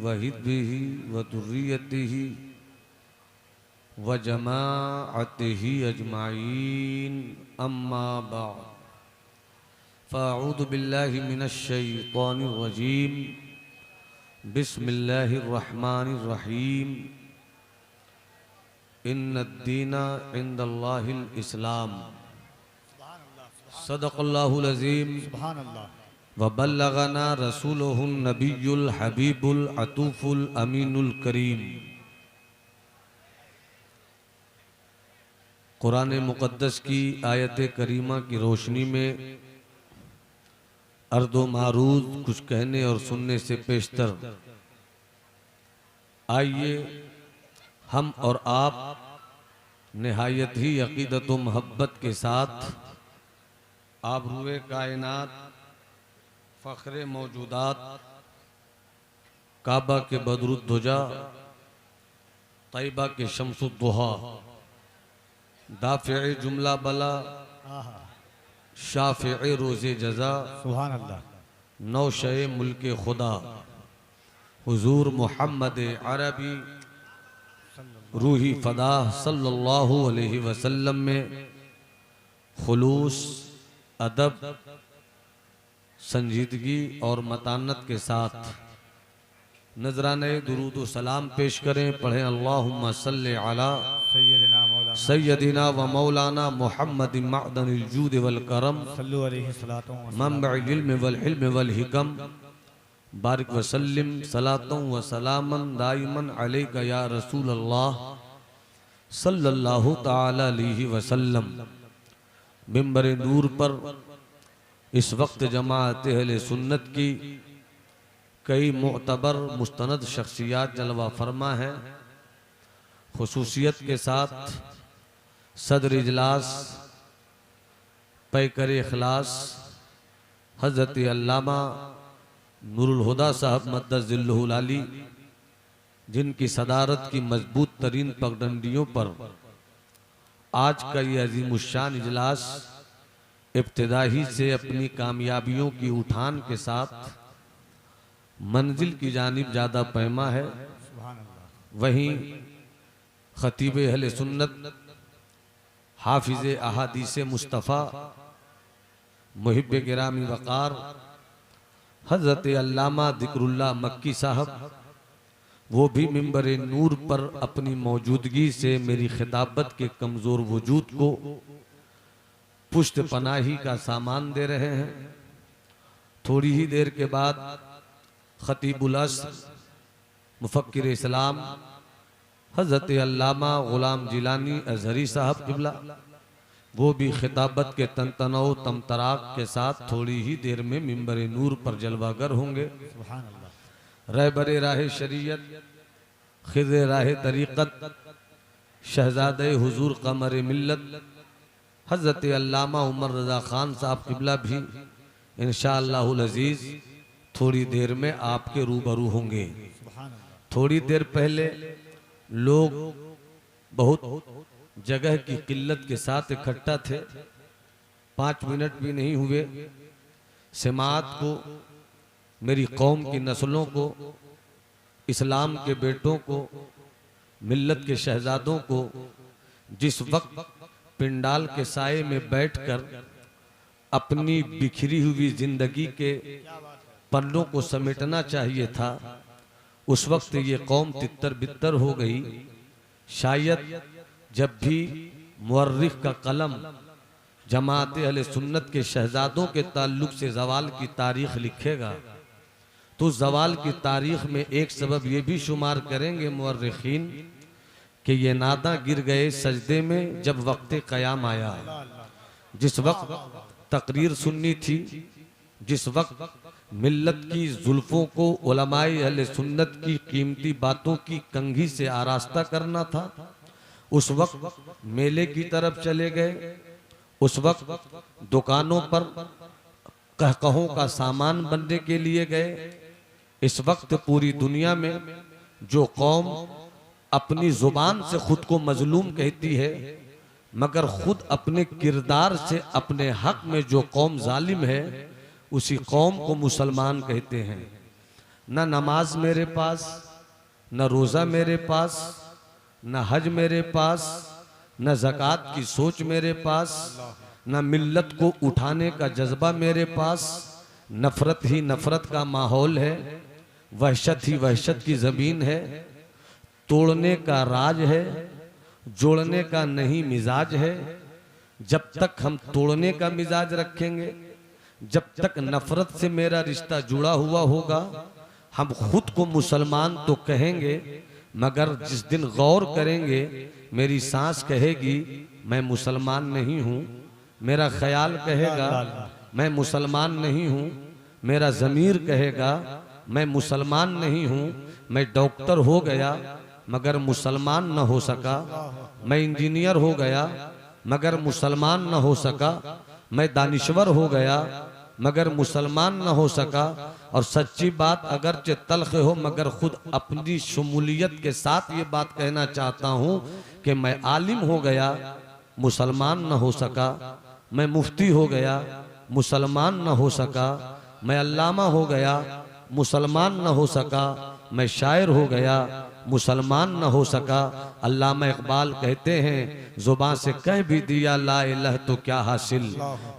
व हिज़्बिही व दुर्रियतिही व जमाअतिही अजमाईन अम्मा बाद फ़अऊज़ु बिल्लाहि मिनश शैतानिर रजीम बिस्मिल्लाहिर रहमानिर रहीम इन्नद्दीना इंदल्लाहिल इस्लाम सदक़ल्लाहुल अज़ीम व बल्लगना रसूलुहुन नबियुल हबीबुल अतूफुल अमीनुल करीम। कुरान मुक़द्दस की आयत करीमा की रोशनी में अर्दो मारूज कुछ कहने और सुनने से पेशतर आइए हम और आप निहायत ही अक़ीदत व मोहब्बत के साथ आबरूए कायनात फ़ख्रे मौजूदात काबा के बदरुद्दुजा तैयबा के शम्सुद्दुहा दाफ़िए जुमला बला शाफ़िए रोज़े जज़ा सुभान अल्लाह नौशे मुल्के खुदा हुजूर मोहम्मद अरबी रूही फ़दा सल्लल्लाहु अलैहि वसल्लम में खुलूस अदब संजीदगी और मतानत के साथ नजराने दुरूद व सलाम पेश करें। पढ़ें अल्लाहुम्मा सल्लि अला सय्यदिना व मौलाना मुहम्मद मअदनिल जूद वल करम सल्लु अलैहि सलातो व मंबइल इल्म वल हिल्म वल हिकम बारिक वसल्लिम सलातों व सलामन दाइमन अलैका या रसूल अल्लाह सल्लल्लाहु ताला अलैहि वसल्लम। मिंबर नूर पर इस वक्त जमाअत अहले सुन्नत की कई मुअतबर मुस्तनद शख्सियात जलवा फरमा है। खुसूसियत के साथ सदर इजलास पैकर इखलास हज़रत अल्लामा नूरुल हुदा साहब मद्दज़िल्लुहुल आली, जिनकी सदारत की मजबूत तरीन पगडंडियों पर आज का ये अजीमुश्शान इजलास इब्तिदाही से अपनी कामयाबियों की उठान के साथ मंजिल की जानिब ज़्यादा पैमा है। वहीं खतीब अहले सुन्नत हाफिज़ अहादीस मुस्तफ़ा मुहिब्ब गिरामी वक़ार हज़रत अल्लामा ज़िक्रुल्लाह मक्की साहब, वो भी मिंबर नूर पर अपनी मौजूदगी से मेरी खिताबत के कमज़ोर वजूद को पुष्ट पनाही का सामान दे रहे हैं। थोड़ी ही देर के बाद खतीबुल अस्र मुफक्किर इस्लाम हज़रत अल्लामा गुलाम जिलानी अज़हरी साहब क़िबला, वो भी खिताबत के तनतनौ तमतराक के साथ थोड़ी ही देर में मिंबर नूर पर जलवागर होंगे। रहबरे राह शरीयत खिज़े राह तरीक़त शहज़ादे हुजूर क़मर मिल्लत हज़रत अल्लामा उमर रज़ा ख़ान साहब क़िबला भी इंशाअल्लाहुल अज़ीज़ थोड़ी देर में आपके रूबरू होंगे। थोड़ी देर पहले लोग बहुत जगह की किल्लत के साथ इकट्ठा थे, 5 मिनट भी नहीं हुए। समात को, मेरी कौम की नस्लों को, इस्लाम के बेटों को, मिल्लत के शहजादों को जिस वक्त पिंडाल के साये में बैठकर अपनी बिखरी हुई जिंदगी के पन्नों को समेटना चाहिए था, उस वक्त ये कौम तितर बितर हो गई। शायद जब भी मुअर्रिख का कलम जमात अहले सुन्नत के शहजादों के ताल्लुक से जवाल की तारीख लिखेगा तो जवाल की तारीख में एक सबब ये भी शुमार करेंगे मुअर्रिखीन कि ये नादा गिर गए सजदे में जब वक्त क़याम आया। जिस वक्त तकरीर सुननी थी, जिस वक्त मिल्लत की जुल्फों को उलमाए अहले सुन्नत की कीमती बातों की कंघी से आरास्ता करना था, उस वक्त मेले की तरफ चले गए। उस वक्त दुकानों पर कहकहों का सामान बनने के लिए गए। इस वक्त पूरी दुनिया में जो कौम अपनी जुबान से खुद को मजलूम कहती है, मगर खुद अपने किरदार से अपने हक में जो कौम जालिम है, उसी कौम को मुसलमान कहते हैं। न नमाज मेरे पास, न रोज़ा मेरे पास, न हज मेरे पास, न ज़कात की सोच मेरे पास, न मिल्लत को उठाने का जज्बा मेरे पास। नफरत ही नफरत का माहौल है, वहशत ही वहशत की ज़मीन है। तोड़ने का राज है, जोड़ने का नहीं मिजाज है। जब तक हम तोड़ने का मिजाज रखेंगे, जब तक नफरत से मेरा रिश्ता जुड़ा हुआ होगा, हम खुद को मुसलमान तो कहेंगे, मगर जिस दिन गौर करेंगे मेरी सांस कहेगी मैं मुसलमान नहीं हूँ, मेरा ख्याल कहेगा मैं मुसलमान नहीं हूँ, मेरा ज़मीर कहेगा मैं मुसलमान नहीं हूँ। मैं डॉक्टर हो गया मगर मुसलमान न हो सका, मैं इंजीनियर हो गया मगर मुसलमान न हो सका, मैं दानिश्वर हो गया मगर मुसलमान न हो सका। और सच्ची बात अगरचे तल्ख हो, मगर खुद अपनी शमूलियत के साथ ये बात कहना चाहता हूँ कि मैं आलिम हो गया, मुसलमान न हो सका, मैं मुफ्ती हो गया, मुसलमान न हो सका, मैं अल्लामा हो गया, मुसलमान न हो सका, मैं शायर हो गया, मुसलमान न हो सका। अल्लामा इकबाल कहते हैं जुबान से कह भी दिया ला इलाह तो क्या हासिल,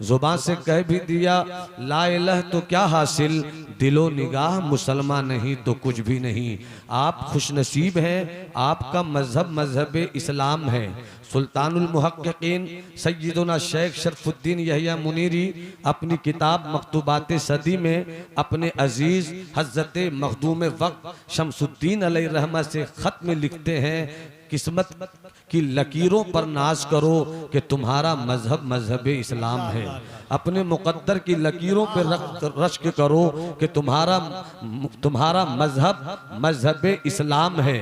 जुबान से कह भी दिया ला इलाह तो क्या हासिल, दिलो निगाह मुसलमान नहीं तो कुछ भी नहीं। आप खुशनसीब हैं, आपका मजहब मजहब इस्लाम है। सुल्तानुल मुहक्किकीन सय्यदुना शेख शरफुद्दीन यहिया मुनीरी अपनी किताब मकतूबात सदी में अपने अजीज हज़रत मखदूम वक्त शमसुद्दीन अलैहि रहमत से खत में लिखते हैं, किस्मत की लकीरों पर नाज करो कि तुम्हारा मजहब मजहब इस्लाम है। अपने मुकद्दर की लकीरों पर रश्क करो कि तुम्हारा मजहब मजहब इस्लाम है,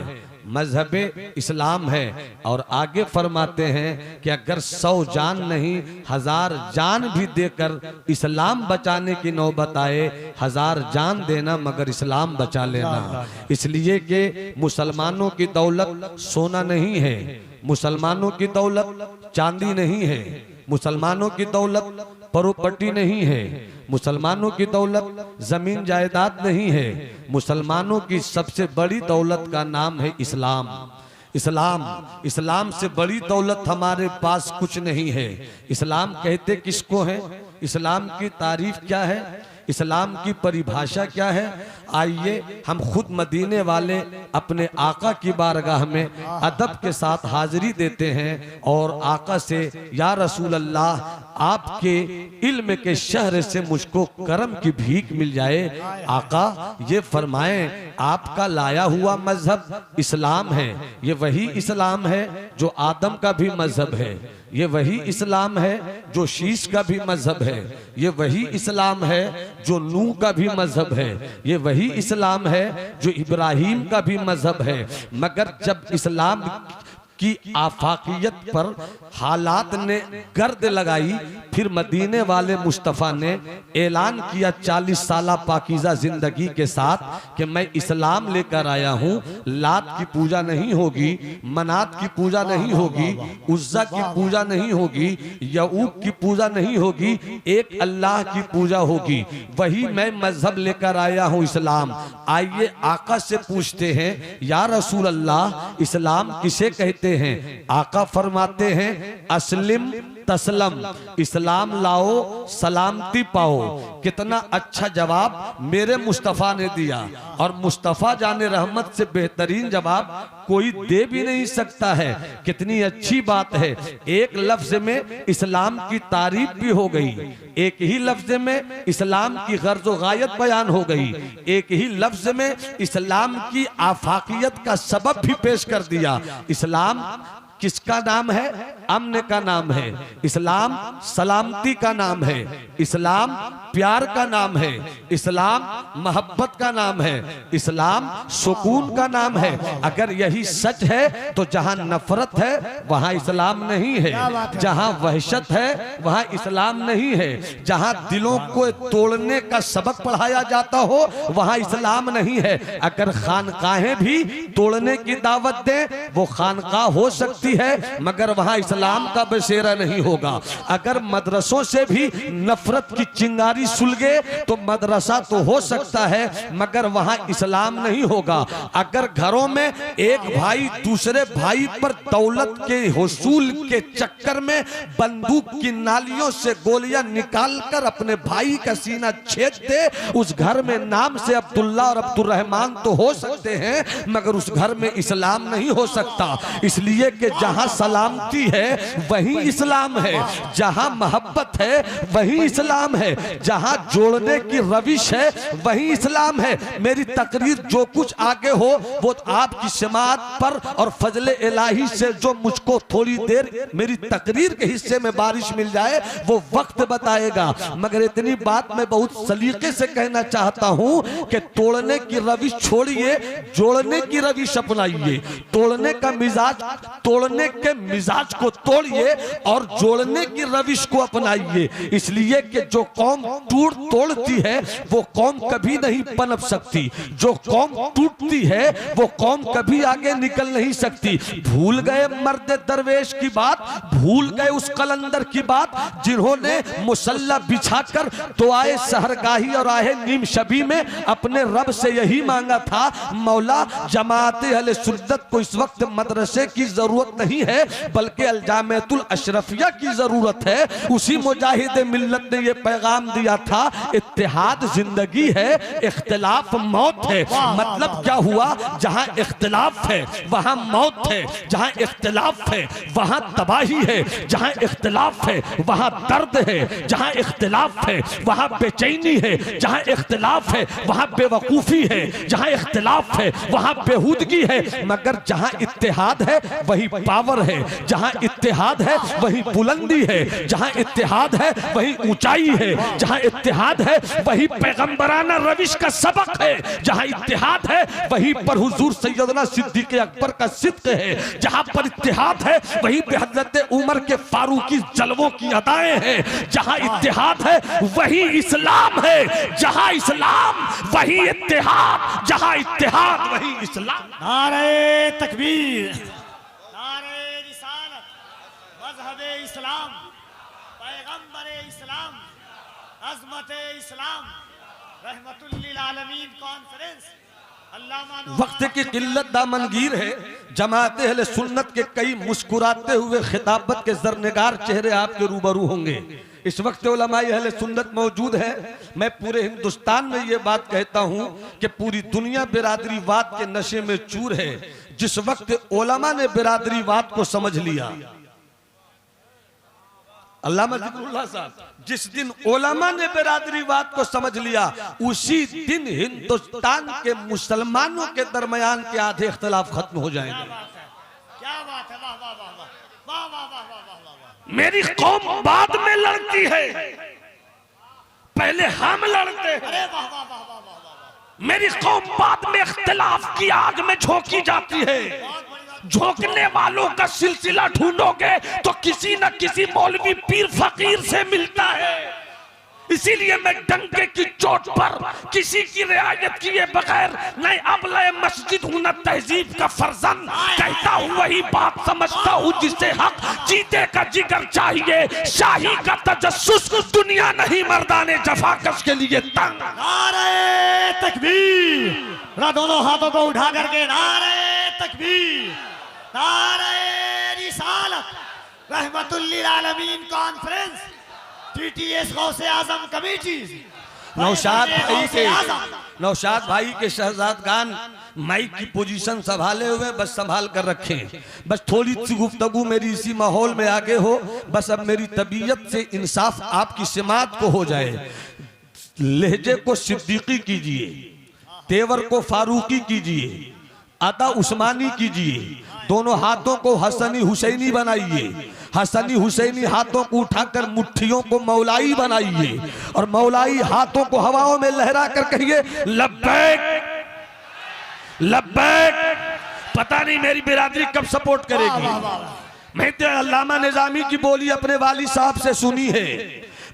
मजहब इस्लाम है। और आगे फरमाते हैं कि अगर 100 जान नहीं 1000 जान भी देकर इस्लाम बचाने की नौबत आए, 1000 जान देना मगर इस्लाम बचा लेना। इसलिए कि मुसलमानों की दौलत सोना नहीं है, मुसलमानों की दौलत चांदी नहीं है, मुसलमानों की दौलत प्रॉपर्टी नहीं है, मुसलमानों की दौलत जमीन जायदाद नहीं है। मुसलमानों की सबसे बड़ी दौलत का नाम है इस्लाम। इस्लाम, इस्लाम से बड़ी दौलत हमारे पास कुछ नहीं है। इस्लाम कहते किसको है, इस्लाम की तारीफ क्या है, इस्लाम की परिभाषा क्या है। आइए हम खुद मदीने वाले अपने आका की बारगाह में अदब के साथ हाजिरी देते हैं और आका से या रसूल अल्लाह आपके इल्म के शहर से मुझको करम की भीख मिल जाए। आका ये फरमाएं आपका लाया हुआ मजहब इस्लाम है, ये वही इस्लाम है जो आदम का भी मजहब है, ये वही इस्लाम है जो शीश का भी मजहब है, ये वही इस्लाम है जो नूह का भी मजहब है, ये वही इस्लाम है जो इब्राहिम का भी मजहब है। मगर जब इस्लाम की आफाकियत पर हालात ने गर्द लगाई, फिर मदीने वाले मुस्तफ़ा ने ऐलान किया 40 साल पाकीज़ा जिंदगी के साथ कि मैं इस्लाम लेकर आया हूँ। लात की पूजा नहीं होगी, मनात की पूजा नहीं होगी, उज़्ज़ा की पूजा नहीं होगी, यऊक की पूजा नहीं होगी, एक अल्लाह की पूजा होगी। वही मैं मजहब लेकर आया हूँ इस्लाम। आइए आका से पूछते हैं या रसूल अल्लाह इस्लाम किसे कहते हैं। आका फरमाते हैं अस्लिम तस्लम, इस्लाम लाओ सलामती पाओ। कितना अच्छा जवाब मेरे मुस्तफ़ा ने दिया, और मुस्तफ़ा जाने रहमत से बेहतरीन जवाब कोई दे भी नहीं सकता है। कितनी अच्छी बात है, एक लफ्ज में इस्लाम की तारीफ भी हो गई, एक ही लफ्ज में इस्लाम की गर्ज व गायत बयान हो गई, एक ही लफ्ज में इस्लाम की आफाकियत का सबब भी पेश कर दिया। इस्लाम किसका नाम है, अमन का नाम है, इस्लाम सलामती का नाम है, इस्लाम प्यार का नाम है, इस्लाम मोहब्बत का नाम है, इस्लाम सुकून का नाम है। अगर यही सच है तो जहां नफरत है वहां इस्लाम नहीं है, जहां वहशत है वहां इस्लाम नहीं है, जहां दिलों को तोड़ने का सबक पढ़ाया जाता हो वहां इस्लाम नहीं है। अगर खानकाहें भी तोड़ने की दावत दें वो खानकाह हो सकती सकती है मगर वहां इस्लाम का बसेरा नहीं होगा। अगर मदरसों से भी नफरत की चिंगारी सुलगे तो मदरसा तो हो सकता है मगर वहां इस्लाम नहीं होगा। अगर घरों में एक भाई दूसरे भाई पर दौलत के हुसूल के चक्कर में बंदूक की नालियों से गोलियां निकालकर अपने भाई का सीना छेद दे, उस घर में नाम से अब्दुल्ला और अब्दुर्रहमान तो हो सकते हैं मगर उस घर में इस्लाम नहीं हो सकता। इसलिए कि जहां सलामती है वहीं इस्लाम है, जहां मोहब्बत है वहीं इस्लाम है, जहां जोड़ने की रविश है वहीं इस्लाम है। मेरी तकरीर जो कुछ आगे हो वो आपकी समात पर और फजले इलाही से जो मुझको थोड़ी देर मेरी तकरीर के हिस्से में बारिश मिल जाए वो वक्त बताएगा। मगर इतनी बात मैं बहुत सलीके से कहना चाहता हूं कि तोड़ने की रविश छोड़िए, जोड़ने की रविश अपनाइए। तोड़ने का मिजाज, तोड़ने के मिजाज को तोड़िए और जोड़ने की रविश को अपनाइए। इसलिए कि जो कौम टूट तोड़ती है वो कौम कभी नहीं पनप सकती, जो कौम टूटती है वो कौम कभी आगे निकल नहीं सकती। भूल गए मर्द दरवेश की बात, भूल गए उस कलंदर की बात जिन्होंने मुसल्ला बिछाकर दुआए सहरगाही और आहे नीम शबी में अपने रब से यही मांगा था, मौला जमाते अहले सुन्नत को इस वक्त मदरसे की जरूरत नहीं है बल्कि अलजामेतुल अशरफिया की जरूरत है। उसी मुजाहिद मिल्लत ने यह पैगाम दिया था, इत्तेहाद जिंदगी है, इख्तिलाफ मौत है। मतलब क्या हुआ, जहां इख्तिलाफ है वहां मौत है, जहां इख्तिलाफ है वहां तबाही है, जहां इख्तिलाफ है वहां दर्द है, जहां इख्तिलाफ है वहां बेचैनी है, जहां इख्तिलाफ है वहां बेवकूफी है, जहां इख्तिलाफ है वहां बेहूदगी है। मगर जहां इत्तेहाद है वही पावर है, जहां इत्तेहाद है वही बुलंदी है, जहां इत्तेहाद है वही ऊंचाई है, जहां इत्तेहाद है वही पैगंबराना रविश का सबक है, जहां इत्तेहाद है वही पर हुजूर सैयदना सिद्दीक अकबर का सिद्क है, जहां पर इत्तेहाद है वही पे हजरत उमर के फारूकी जलवों की अदाएं हैं, जहां इत्तेहाद है वही इस्लाम है, जहां इस्लाम वही इत्तेहाद, जहां इत्तेहाद वही इस्लाम। नारे तकबीर, नारे रिसालत, मज़हबे इस्लाम, पैगंबरे इस्लाम, अज़मते इस्लाम, रहमतुल लिल आलमीन कॉन्फ्रेंस। वक्त की किल्लत दामनगीर है, जमात अहले सुन्नत के कई मुस्कुराते हुए खिताबत के जरनिगार चेहरे आपके रूबरू होंगे। इस वक्त उलमाए अहले सुन्नत मौजूद है। मैं पूरे हिंदुस्तान में ये बात कहता हूँ कि पूरी दुनिया बिरादरीवाद के नशे में चूर है। जिस वक्त उलमा ने बिरादरीवाद को समझ लिया, अल्लामा ज़िक्रुल्लाह साहब, जिस दिन उलमा ने बिरादरीवाद को समझ लिया उसी दिन हिंदुस्तान के मुसलमानों के दरमियान के आधे इख्तिलाफ खत्म हो जाएंगे। क्या बात है, वाह वाह वाह वाह वाह वाह वाह वाह वाह वाह। मेरी कौम बाद में लड़ती है, पहले हम लड़ते हैं। अरे वाह वाह वाह वाह वाह वाह। मेरी कौम बाद में इख्तिलाफ की आग में झोंकी जाती है। झोंकने वालों का सिलसिला ढूंढोगे तो किसी न किसी मौलवी पीर फकीर से मिलता है। इसीलिए मैं डंके की चोट पर किसी की रियायत किए बगैर न अबले मस्जिद हूं न तहजीब का फर्जंद, कहता हूं वही बात समझता हूं जिसे हक जीते का जिगर चाहिए, शाही का तजस्सुस दुनिया नहीं मर्दाने जफाकश के लिए तंग। नारे तकबीर, दोनों हाथों को उठा करके नारे तकबीर, नारे रिसालत, रहमतुल लिल आलमीन कॉन्फ्रेंस, टीटीएस गौसे आजम कमेटी, नौशाद भाई के शहजादगान माइक की पोजीशन संभाले हुए बस संभाल कर रखें। बस थोड़ी सी गुफ्तगू मेरी इसी माहौल में आगे हो, बस अब मेरी तबीयत से इंसाफ आपकी सिमात को हो जाए। लहजे को सिद्दीकी कीजिए, तेवर को फारूकी कीजिए, अदा उस्मानी कीजिए, दोनों हाथों को हसनी हुसैनी बनाइए, हसनी हुसैनी हाथों को उठाकर मुट्ठियों को मौलाई बनाइए और मौलाई हाथों को हवाओं में लहरा कर कहिए लब्बैक लब्बैक। पता नहीं मेरी बिरादरी कब सपोर्ट करेगी, मैंने अल्लामा निजामी की बोली अपने वाली साहब से सुनी है,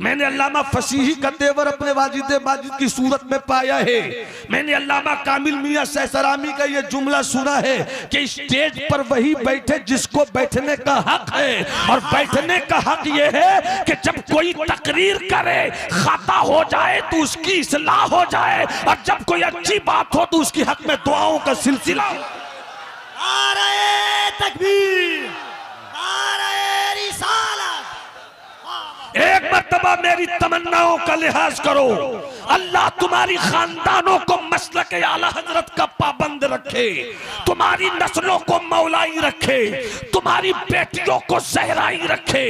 मैंने अल्लामा फसीही का तेवर अपने वाजिद माजिद की सूरत में पाया है, मैंने अल्लामा कामिल मियां सैसरामी का ये जुमला सुना है कि स्टेज पर वही बैठे जिसको बैठने का हक है, और बैठने का हक ये है कि जब कोई तकरीर करे खाता हो जाए तो उसकी इस्लाह हो जाए, और जब कोई अच्छी बात हो तो उसकी हक में दुआओं का सिलसिला। नारे तकबीर, नारे रिसालत। एक मर्तबा मेरी तमन्नाओं का लिहाज करो, अल्लाह तुम्हारी खानदानों को मसलक आला हजरत का पाबंद रखे, तुम्हारी नस्लों को मौलाई रखे, तुम्हारी बेटियों को सहराई रखे,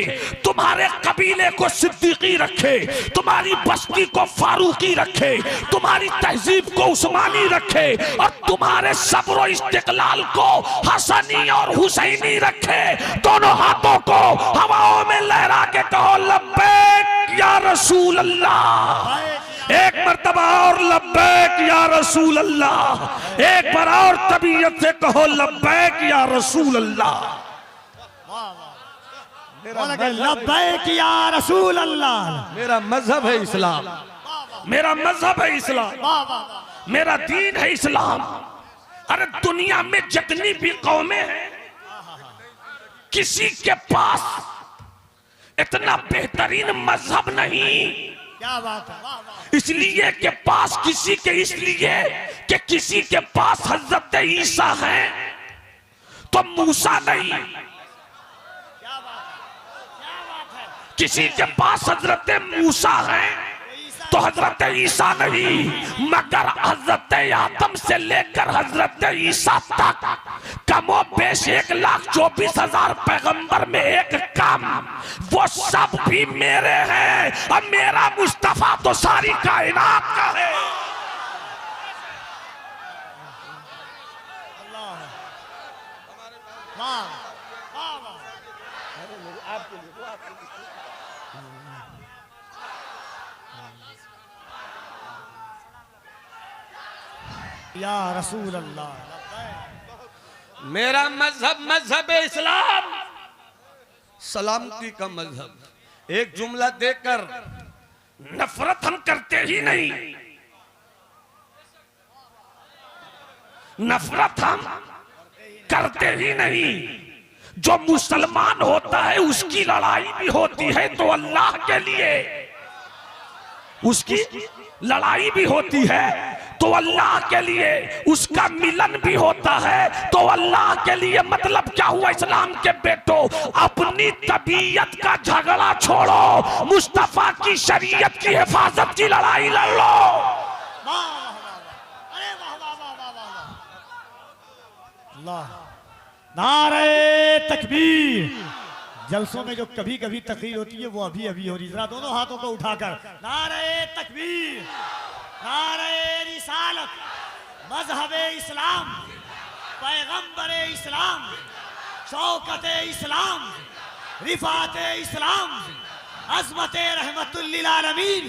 तुम्हारे कबीले को सिद्दीकी रखे, तुम्हारी बस्ती को फारूकी रखे, तुम्हारी तहजीब को उस्मानी रखे, और तुम्हारे सब्र इस्तिकलाल को हसनी और हुसैनी रखे। दोनों हाथों को हवाओं में लहरा के कहो लब्बैक या रसूल अल्लाह। एक मर्तबा और लब्बैक या रसूल अल्लाह। एक बार और तबीयत से कहो लब्बैक या रसूल अल्लाह। लब्बैक या रसूल अल्लाह। मेरा मजहब है इस्लाम, मेरा मजहब है इस्लाम, मेरा दीन है इस्लाम। अरे दुनिया में जितनी भी कौमें हैं, किसी के पास इतना बेहतरीन मजहब नहीं। क्या बात है, वाह वाह। इसलिए के पास किसी के, इसलिए कि किसी के पास हजरत ईसा है तो मूसा नहीं, क्या बात है, क्या बात है। किसी के पास हजरत मूसा है तो हजरत ईसा नहीं, मगर हजरत आदम से लेकर हजरत ईसा तक कमो बेश 1,24,000 पैगंबर में एक कम, वो सब भी मेरे हैं, और मेरा मुस्तफा तो सारी कायनात का है। अल्लाह, वाह वाह वाह। या रसूल अल्लाह। मेरा मजहब मजहब इस्लाम, सलामती का मजहब। एक जुमला देकर नफरत हम करते ही नहीं, नफरत हम करते ही नहीं। जो मुसलमान होता है उसकी लड़ाई भी होती है तो अल्लाह के लिए, उसकी लड़ाई भी होती है तो अल्लाह के लिए, उसका मिलन भी होता है तो अल्लाह के लिए। मतलब क्या हुआ इस्लाम के बेटो, अपनी तबीयत का झगड़ा छोड़ो, मुस्तफा की शरीयत की हिफाजत की लड़ाई लड़ लो। वाह वाह वाह वाह। अरे वाह वाह वाह वाह वाह वाह। अल्लाह, नारे तकबीर। जलसों में जो कभी कभी तकरीर होती है वो अभी अभी हो रही, जरा दोनों हाथों को उठाकर नारे तकबीर, नारे रिसालत, मजहब इस्लाम, पैगंबर इस्लाम, शौकत इस्लाम, रिफात इस्लाम, अज़मत रहमतुल लिल आलमीन,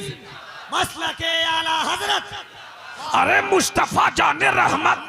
मसलक आला हजरत। अरे मुस्तफा जाने रहमत,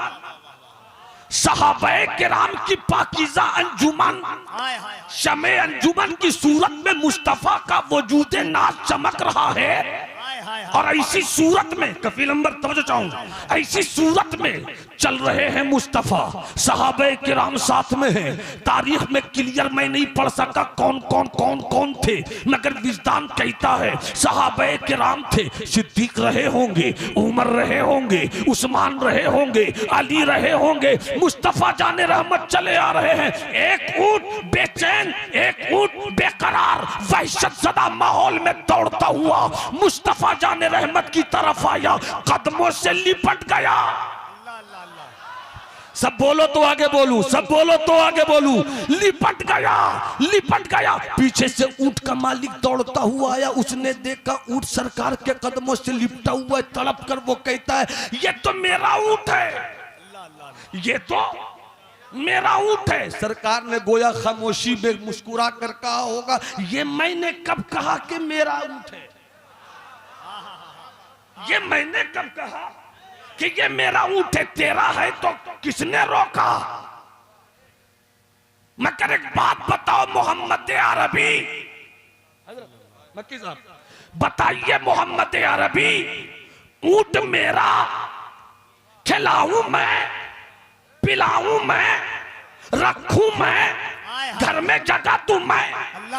सहाबाए किराम की पाकीज़ा अंजुमन, हाय हाय शमे अंजुमन की सूरत में मुस्तफा का वजूद नाज चमक रहा है। हाय हाय। और ऐसी सूरत में, कफील नंबर तवज्जो चाहूंगा, ऐसी सूरत में चल रहे हैं मुस्तफा, सहाबे किराम साथ में हैं। तारीख में क्लियर मैं नहीं पढ़ सका कौन कौन कौन कौन थे, मगर विजदान कहता है सहाबे किराम थे। सिद्दीक रहे होंगे, उमर रहे होंगे, उस्मान रहे होंगे, अली रहे होंगे, मुस्तफा जाने रहमत चले आ रहे हैं। एक ऊंट बेचैन, एक ऊंट बेकरार, वहशत ज़दा माहौल में दौड़ता हुआ मुस्तफा जाने रहमत की तरफ आया, कदमों से लिपट गया। सब बोलो तो आगे बोलूं, सब बोलो तो आगे बोलूं। लिपट गया, लिपट गया। पीछे से ऊंट का मालिक दौड़ता हुआ आया, उसने देखा ऊंट सरकार के कदमों से लिपटा हुआ है, तड़प कर वो कहता है ये तो मेरा ऊंट है, ये तो मेरा ऊंट है। सरकार ने गोया खामोशी में मुस्कुरा कर कहा होगा ये मैंने कब कहा कि मेरा ऊंट है, ये मैंने कब कहा कि ये मेरा ऊंट है, तेरा है तो किसने रोका? मगर एक बात बताओ मोहम्मद अरबी, मक्की साहब बताइए मोहम्मद अरबी, ऊंट मेरा खिलाऊं मैं, पिलाऊं मैं, रखूं मैं, घर में जगह तू मैं,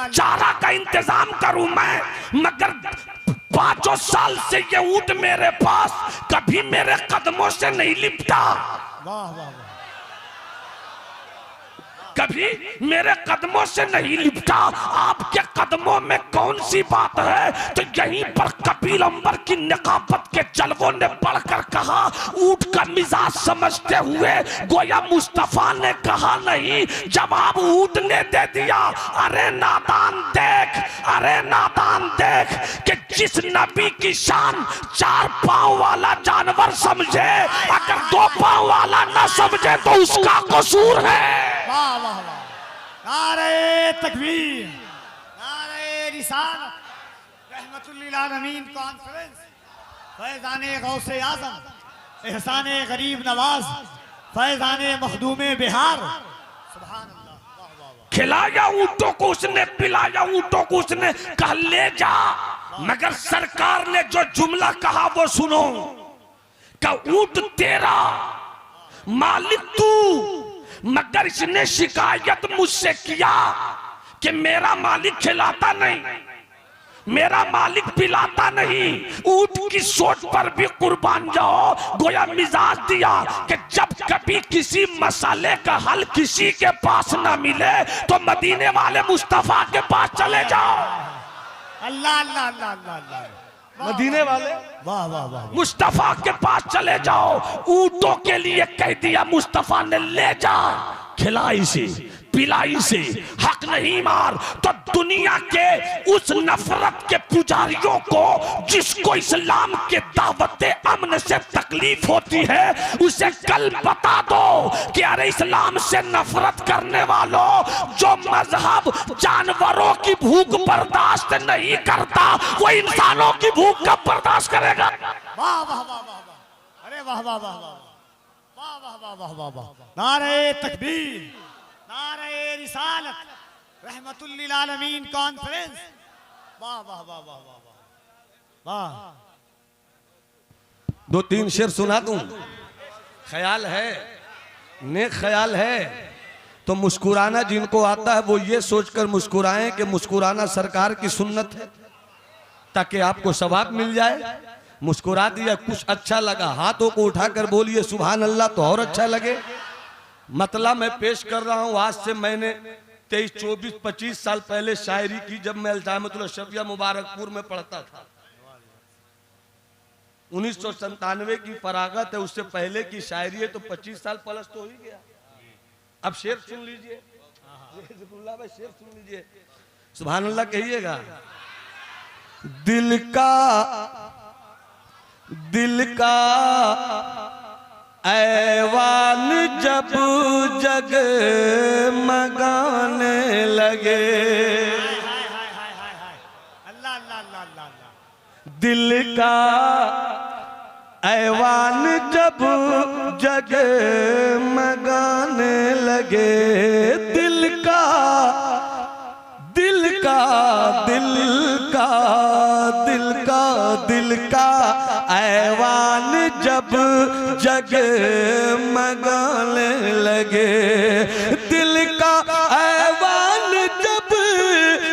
चारा का इंतजाम करूं मैं, मगर 5 साल से ये ऊंट मेरे पास कभी मेरे कदमों से नहीं लिपटा। वाह वाह वाह, कभी मेरे कदमों से नहीं लिपटा। आपके कदमों में कौन सी बात है? तो यहीं पर कपिल अंबर की नकाबत के जलवों ने बढ़कर कहा, ऊंट का मिजाज समझते हुए गोया मुस्तफा ने कहा नहीं, जवाब ऊंट ने दे दिया। अरे नादान देख, अरे नादान देख कि जिस नबी की शान 4 पांव वाला जानवर समझे, अगर 2 पांव वाला न समझे तो उसका कसूर है। वाह वाह वाह, नारे तकबीर, नारे रिसालत, रहमतुल्लिल आलमीन कॉन्फ्रेंस, फैज़ाने गौसे आज़म, एहसाने गरीब नवाज, फैज़ाने मखदूमे बिहार। सुभान अल्लाह, वाह वाह वाह। खिलाया ऊंटों को उसने, पिलाया ऊंटों को उसने, कहा ले जा, मगर सरकार ने जो जुमला कहा वो सुनो, का ऊंट तेरा, मालिक तू, मगर इसने शिकायत मुझसे किया कि मेरा मालिक खिलाता नहीं, मेरा मालिक पिलाता नहीं। ऊंट की सोच पर भी कुर्बान जाओ। गोया मिजाज दिया कि जब कभी किसी मसाले का हल किसी के पास ना मिले तो मदीने वाले मुस्तफा के पास चले जाओ। अल्लाह अल्लाह अल्लाह अल्लाह अल्लाह, मदीने वाले वाह वाह वाह, मुस्तफा के पास चले जाओ। ऊंटों के लिए कह दिया मुस्तफा ने, ले जा, खिलाई से, पिलाई से हक नहीं मार। तो दुनिया के उस नफरत के पुजारियों को जिसको इस्लाम के दावत अमन से तकलीफ होती है, उसे कल बता दो कि अरे इस्लाम से नफरत करने वालों, जो मजहब जानवरों की भूख बर्दाश्त नहीं करता, वो इंसानों की भूख कब बर्दाश्त करेगा? वाह वाह वाह वाह वाह, अरे वाह वाह वाह वाह वाह वाह वाह वाह वाह वाह, नारे तकबीर, नारे रिसालत, रहमतुल्लिल आलमीन कॉन्फ्रेंस। वाह वाह वाह वाह वाह वाह। 2-3 शेर सुना दूं? ख्याल है, नेक ख्याल है तो मुस्कुराना जिनको आता है वो ये सोचकर मुस्कुराएं कि मुस्कुराना सरकार की सुन्नत है, ताकि आपको सवाब मिल जाए। मुस्कुरा दिया, कुछ अच्छा लगा, हाथों को उठाकर बोलिए सुभान अल्लाह तो और अच्छा लगे। मतलब मैं पेश कर रहा हूं, आज से मैंने 23, 24, 25 साल पहले शायरी की, जब मैं अल्तामतुल शफिया मुबारकपुर में पढ़ता था। 1997 की फरागत है, उससे पहले की शायरी है, तो 25 साल प्लस तो हो ही गया। अब शेर सुन लीजिए, भाई शेर सुन लीजिए, सुभान अल्लाह कहिएगा। दिल का ऐवान जब जग मगाने लगे, अल्लाह अल्लाह अल्लाह अल्लाह, दिल का ऐवान जब जग मगाने लगे, दिल का ऐवान जब जग मगाने लगे, दिल का ऐवान जब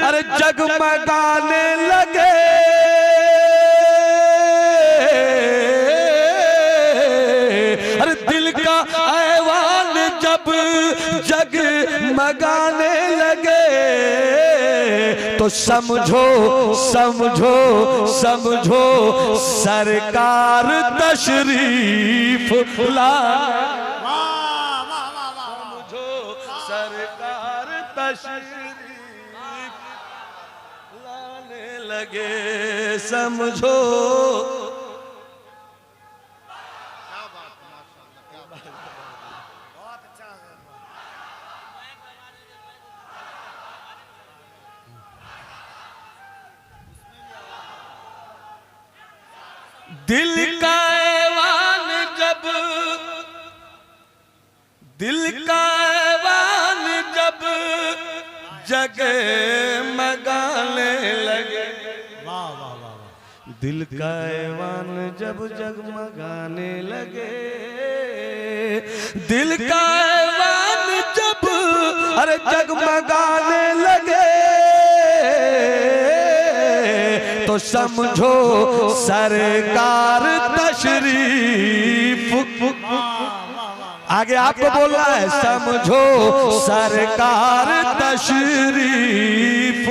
अरे जगमगाने लगे, अरे दिल का ऐवान जब जगमगाने लगे, तो समझो समझो समझो सरकार तशरीफ ला, समझो सरकार तशरीफ लाने लगे, समझो। दिल का ऐवान जब जगमगाने लगे। वाह वाह वाह वाह। दिल का ऐवान जब जगमगाने लगे, दिल का ऐवान जब अरे जगमगाने लगे, तो समझो सरकार तशरीफ। आगे आपको बोलना है, समझो सरकार तशरीफ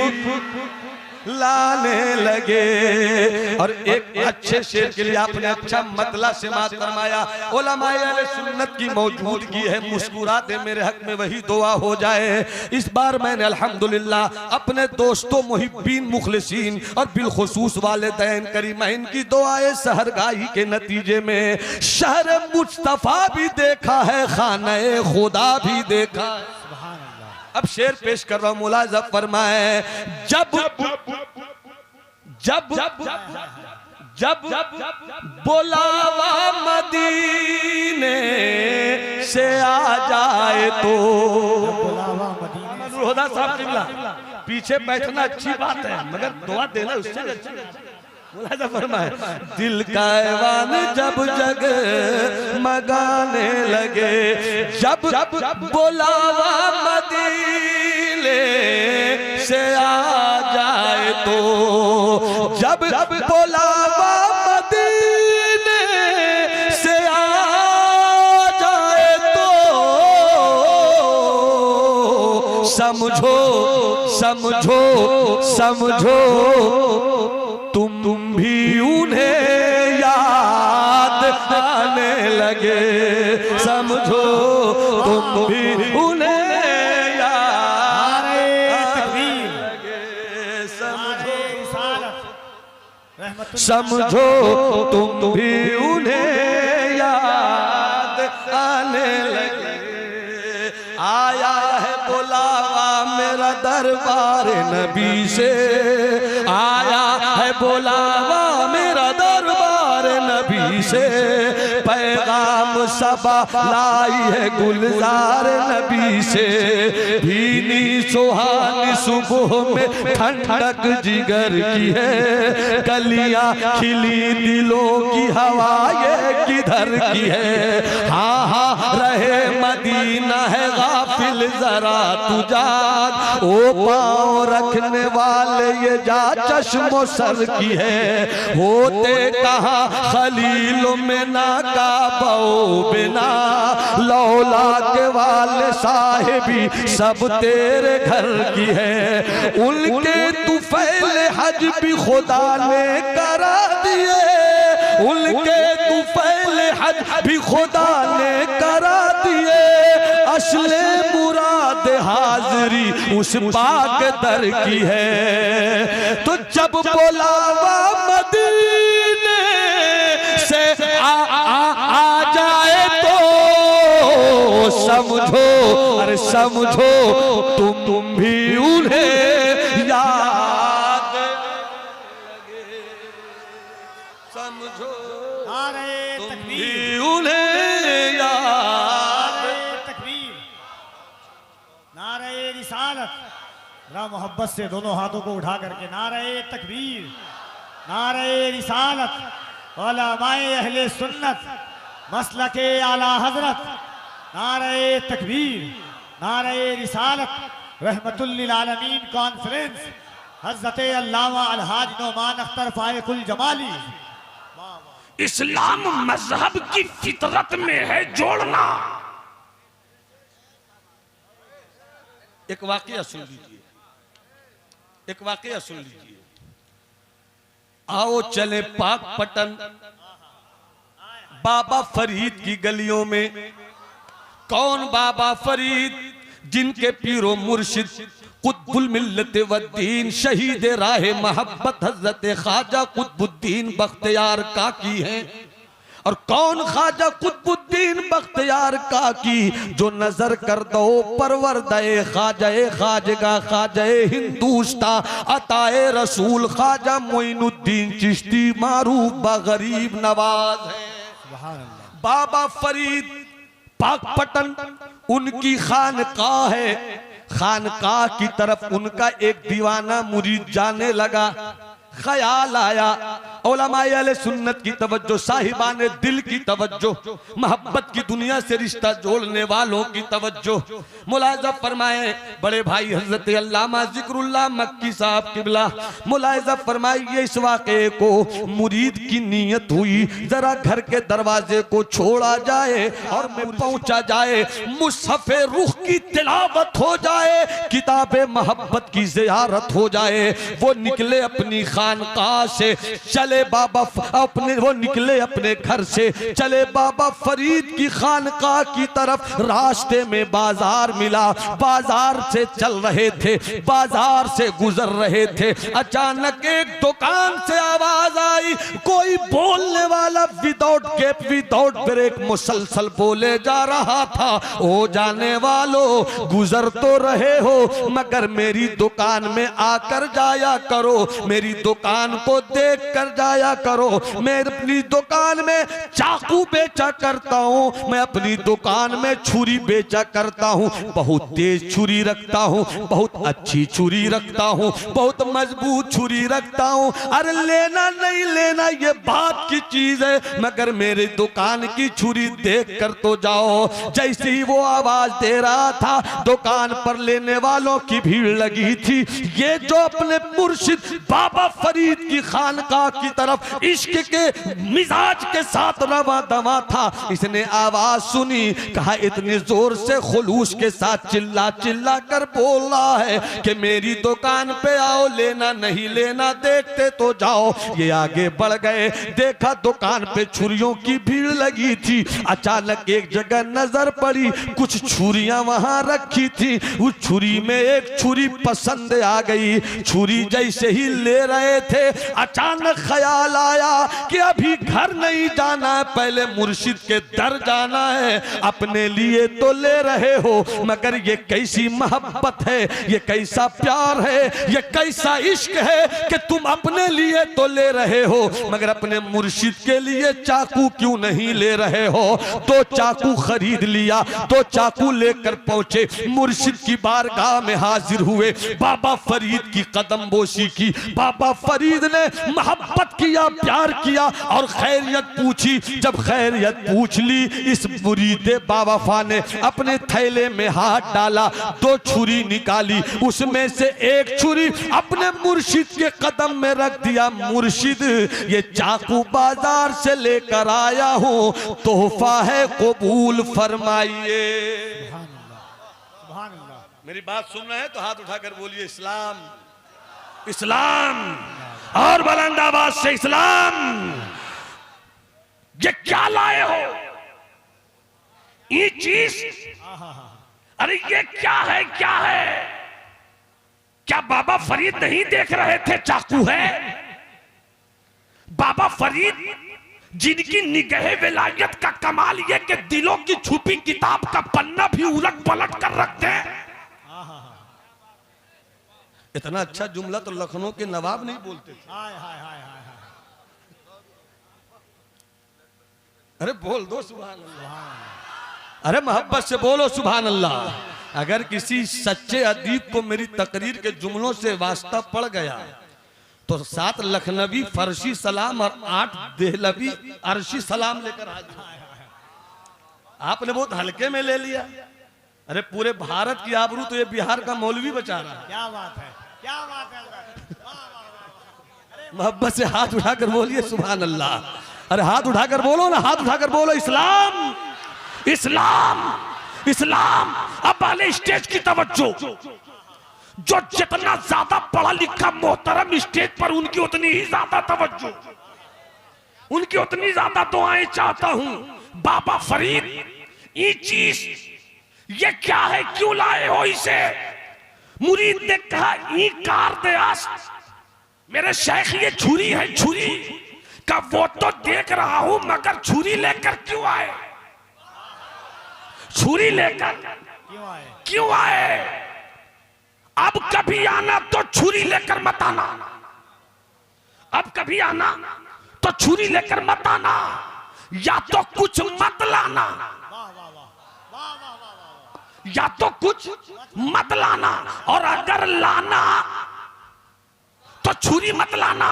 लाने लगे। और एक अच्छे शेर के लिए आपने अच्छा मतला से बात फरमाया, उलमाए अहले सुन्नत की मौजूदगी है, मुस्कुरा दे मेरे हक में वही दुआ हो जाए। इस बार मैंने अल्हम्दुलिल्लाह अपने दोस्तों मुहिब्बीन मुखलिसीन और बिलखुसूस वालिदैन करीमैन की दुआए सहरगाही के नतीजे में शहर मुस्तफा भी देखा है, खाने खुदा भी देखा है। अब शेर पेश कर रहा हूं, मुलाजा फरमाए। जब जब जब बुलावा मदीने से आ जाए तो, हुदा साहब किबला पीछे बैठना अच्छी बात है, मगर दुआ देना उससे अच्छी। मुलाजा फरमाए, दिल का ऐवान जब जगमगाने लगे, जब बुलावा मदीने से आ जाए तो, जब बुलावा मदीने से आ जाए तो, समझो समझो समझो तुम भी उन्हें याद आने लगे, समझो तुम भी उन्हें याद आने लगे, समझो तुम भी उन्हें याद आने लगे। आया है बुलावा मेरा दरबार नबी से, आया है बुलावा मेरा दरबार नबी से, पैगाम सबा लाई है गुलजार नबी से, भीनी सुहानी सुबह में ठंडक जिगर की है, कलियां खिली दिलों की हवा ये किधर की है। हाँ हाँ रहे मदीना है गाफिल जरा तुजाद, ओ पाँव रखने वाले ये जा चश्मो सर की है, होते कहाँ खलीलों में ना काबो बिना, लौला के वाले साहिबी सब तेरे घर की है, उनके तुफैल हज भी खुदा ने करा दिए, उनके तुफैल हज भी खुदा ने करा दिए, असले मुराद हाजिरी उस पाक दर की है। तो जब बुलावा मदीने से आ जाए तो, समझो अरे समझो तुम भी उन्हें याद लगे, समझो तुम भी उन्हें याद। नारे रिसालत, जरा मोहब्बत से दोनों हाथों को उठा करके नारे तकबीर, नारे रिसालत, उलमाए अहले सुन्नत, मसलके आला हजरत, नारे तकबीर, नारे रिसालत, रहमतुल लिल आलमीन कॉन्फ्रेंस, हज़रत अल्लामा अलहाज नौमान अख्तर फाइकुल जमाली। इस्लाम मजहब की फितरत में है जोड़ना। एक वाकया सुन लीजिए, एक वाकया सुन लीजिए। आओ चले पाक पटन बाबा फरीद की गलियों में। कौन बाबा फरीद? जिनके पीरो मुर्शिद कुतुबुल मिल्लत वद्दीन शहीद राह मोहब्बत हजरत ख्वाजा कुतुबुद्दीन बख्तियार काकी हैं। और कौन ख्वाजा कुतुबुद्दीन बख्तियार काकी, जो नजर कर दो परवरदे ख्वाजाए खाजगा ख्वाजाए हिंदुस्तां अताए रसूल ख्वाजा मोइनुद्दीन चिश्ती मारूफ बगरीब नवाज है। बाबा फरीद पाक पटन उनकी खानकाह है। खानकाह की तरफ उनका एक दीवाना मुरीद जाने लगा। ख्याल आया उलमाए अहले सुन्नत की तवज्जो, साहिबाने दिल की तवज्जो, मोहब्बत की दुनिया से रिश्ता जोड़ने वालों की तवज्जो। मुलाहिजा फरमाए बड़े भाई हजरत अल्लामा जिक्रुल्लाह मक्की साहब किबला, मुलाहिजा फरमाइए इस वाक़े को। मुरीद की नीयत हुई जरा घर के दरवाजे को छोड़ा जाए और मैं पहुंचा जाए, मुसहफ़े रुख की तिलावत हो जाए, किताबे मोहब्बत की ज़ियारत हो जाए। वो निकले अपनी खानकाह से, चले बाबा अपने, वो निकले अपने घर से, चले बाबा फरीद की खानकाह की तरफ। रास्ते में बाजार मिला, बाजार से चल रहे थे, बाजार से गुजर रहे थे, अचानक एक दुकान से आवाज आई, कोई बोलने वाला विदाउट गैप विदाउट ब्रेक मुसलसल बोले जा रहा था। ओ जाने वालों, गुजर तो रहे हो मगर मेरी दुकान में आकर जाया करो, मेरी दुकान को देख कर जाया करो। मैं अपनी दुकान में चाकू बेचा करता हूँ, मैं अपनी दुकान में छुरी बेचा करता हूँ, बहुत तेज छुरी रखता हूँ, बहुत अच्छी छुरी रखता हूँ, बहुत मजबूत छुरी रखता हूँ। अरे लेना नहीं लेना ये बात की चीज है, मगर मेरी दुकान की छुरी देख कर तो जाओ। जैसे ही वो आवाज दे रहा था, दुकान पर लेने वालों की भीड़ लगी थी। ये जो अपने मुर्शिद बाबा फरीद की खानकाह की तरफ इश्क के मिजाज के साथ रवा दवा था, इसने आवाज सुनी, कहा इतने जोर से खुलूस के साथ चिल्ला चिल्ला कर बोल रहा है कि मेरी दुकान पे आओ, लेना नहीं लेना देखते तो जाओ। ये आगे बढ़ गए, देखा दुकान पे छुरियों की भीड़ लगी थी। अचानक एक जगह नजर पड़ी, कुछ छुरियां वहां रखी थी, उस छुरी में एक छुरी पसंद आ गई। छुरी जैसे ही ले रहे थे, अचानक ख्याल आया कि अभी घर नहीं जाना है, पहले मुर्शिद के दर जाना है। अपने लिए तो ले रहे हो, मगर ये कैसी मोहब्बत है, ये कैसा प्यार है, ये कैसा इश्क है कि तुम अपने लिए तो ले रहे हो, मगर अपने मुर्शिद के लिए चाकू क्यों नहीं ले रहे हो। दो चाकू खरीद लिया, दो चाकू लेकर पहुंचे, मुर्शिद की बारगाह में हाजिर हुए, बाबा फरीद की कदम बोशी की। बाबा फरीद ने मोहब्बत किया, प्यार किया और खैरियत पूछी। जब खैरियत पूछ ली, इस मुरीदे बावफा ने अपने थैले में हाथ डाला, दो छुरी निकाली, उसमें से एक छुरी अपने मुर्शिद के कदम में रख दिया। मुर्शिद, ये चाकू बाजार से लेकर आया हूं, तोहफा है, कबूल फरमाइए। मेरी बात सुन रहे हैं तो हाथ उठाकर बोलिए इस्लाम, इस्लाम, और बुलंद आवाज से इस्लाम। ये क्या लाए हो, ये चीज, अरे ये क्या है, क्या है? क्या बाबा फरीद नहीं देख रहे थे चाकू है? बाबा फरीद जिनकी निगाह विलायत का कमाल ये कि दिलों की छुपी किताब का पन्ना भी उलट पलट कर रखते हैं। इतना अच्छा जुमला तो लखनऊ के नवाब नहीं बोलते थे। अरे बोल दो सुभान अल्लाह, अरे मोहब्बत से बोलो सुभान अल्लाह। अगर किसी सच्चे अदीब को मेरी तकरीर के जुमलों से वास्ता पड़ गया तो 7 लखनवी फरसी सलाम और 8 देहलवी अरशी सलाम लेकर हाजिर। आपने बहुत हल्के में ले लिया। अरे पूरे भारत की आबरू तो ये बिहार का मौलवी बचा रहा है। क्या बात है, क्या बात है। मोहब्बत से हाथ उठाकर बोलिए सुभान अल्लाह। अरे हाथ उठाकर बोलो ना, हाथ उठाकर बोलो इस्लाम, इस्लाम, इस्लाम। अब वाले स्टेज की तवज्जो, जो जितना ज्यादा पढ़ा लिखा मोहतरम स्टेज पर, उनकी उतनी ही ज्यादा तवज्जो, उनकी उतनी ज्यादा दुआएं चाहता हूं। बाबा फरीद, ये चीज ये क्या है, क्यों लाए हो इसे? मुरीद ने कहा ई कार दे आस, मेरे शेख ये छुरी है, छुरी का वो तो देख रहा हूं, मगर छुरी लेकर क्यों आए? छुरी लेकर क्यों आए? अब कभी आना तो छुरी लेकर मत आना, अब कभी आना तो छुरी लेकर मत आना, या तो कुछ मत लाना। या तो कुछ मत लाना, और अगर लाना तो छुरी मत लाना,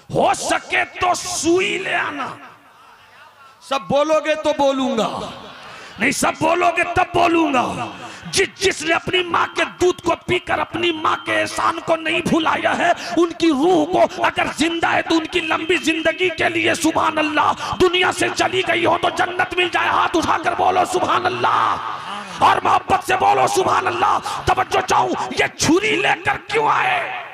हो सके तो सुई ले आना। सब बोलोगे तो बोलूंगा, नहीं सब बोलोगे तब बोलूंगा। जिसने अपनी माँ के दूध को पीकर अपनी माँ के एहसान को नहीं भुलाया है, उनकी रूह को अगर जिंदा है तो उनकी लंबी जिंदगी के लिए सुभान अल्लाह। दुनिया से चली गई हो तो जन्नत मिल जाए, हाथ उठाकर बोलो सुभान अल्लाह, और मोहब्बत से बोलो सुभान अल्लाह। तवज्जो चाहूं, ये छुरी लेकर क्यों आए?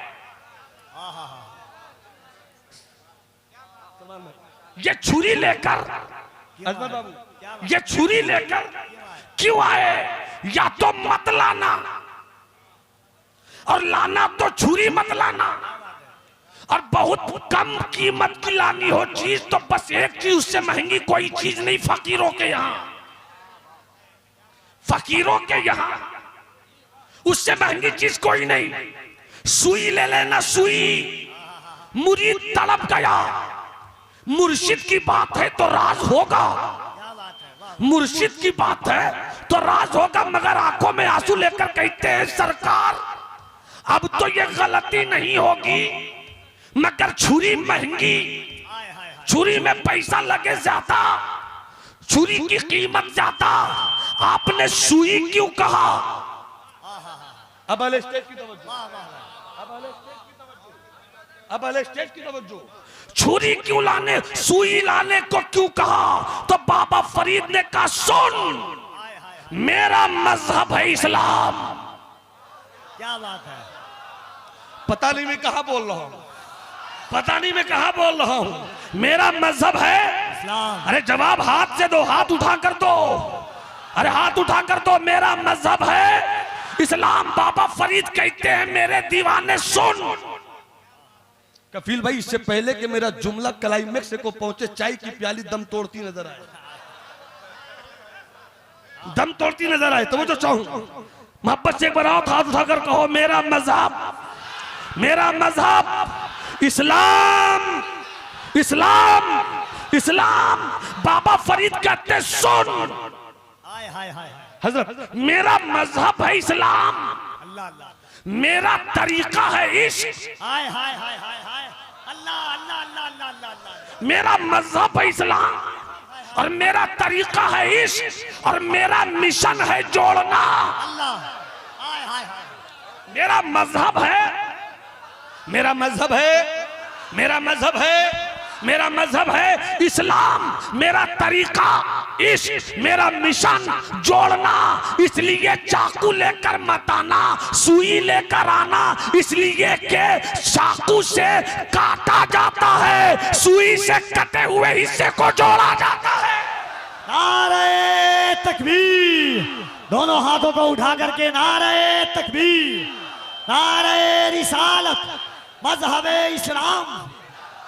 ये छुरी लेकर, ये छुरी लेकर क्यों आए? या तो मत लाना, और लाना तो छुरी मत लाना, और बहुत कम कीमत की लानी हो चीज तो बस एक चीज, उससे महंगी कोई चीज नहीं फकीरों के यहां, फकीरों के यहां उससे महंगी चीज कोई नहीं। सुई ले लेना, सुई। मुरीद तड़प गया, मुर्शिद की बात है तो राज होगा, मुर्शिद की बात है तो राज होगा, मगर आंखों में आंसू लेकर कहते हैं सरकार अब तो ये गलती नहीं होगी, मगर छुरी महंगी, छुरी में पैसा लगे ज्यादा, छुरी की कीमत ज्यादा, आपने सुई क्यों कहा? अब वाले स्टेज की तवज्जो, अब वाले स्टेज की तवज्जो। छुरी क्यों लाने, सुई लाने को क्यों कहा? तो बाबा फरीद ने कहा सुन, मेरा मजहब है इस्लाम। क्या बात है? पता नहीं मैं कहां बोल रहा हूं, पता नहीं मैं कहां बोल रहा हूं। मेरा मजहब है इस्लाम। अरे जवाब हाथ से दो, हाथ उठा कर दो, अरे हाथ उठा कर दो। मेरा मजहब है इस्लाम। बाबा फरीद कहते हैं मेरे दीवाने सुन। कफील भाई, इससे पहले कि मेरा जुमला क्लाइमेक्स को पहुंचे, चाय की प्याली दम तोड़ती नजर आए, दम तोड़ती नजर आए। तो वो जो चाहूं मोहब्बत से एक बार हाथ उठाकर कहो मेरा मजहब, मेरा मजहब इस्लाम, इस्लाम, इस्लाम। बाबा फरीद कहते सुन हाय हाय हाय हजरत, मेरा मजहब है इस्लाम, अल्लाह अल्लाह, मेरा तरीका है इश्क, हाय हाय हाय हाय हाय, अल्लाह अल्लाह अल्लाह अल्लाह अल्लाह, मेरा मजहब है इस्लाम और मेरा तरीका है इश्क, और मेरा मिशन है जोड़ना। अल्लाह, हाय हाय हाय, मेरा मजहब है, मेरा मजहब है, मेरा मजहब है, मेरा मजहब है इस्लाम, मेरा तरीका इश्क, मेरा मिशन जोड़ना। इसलिए चाकू लेकर मत आना, सुई लेकर आना, इसलिए के चाकू से काटा जाता है, सुई से कटे हुए हिस्से को जोड़ा जाता है। नारे तकबीर, दोनों हाथों को उठा करके नारे तकबीर, नारे रिसालत, मजहब इस्लाम,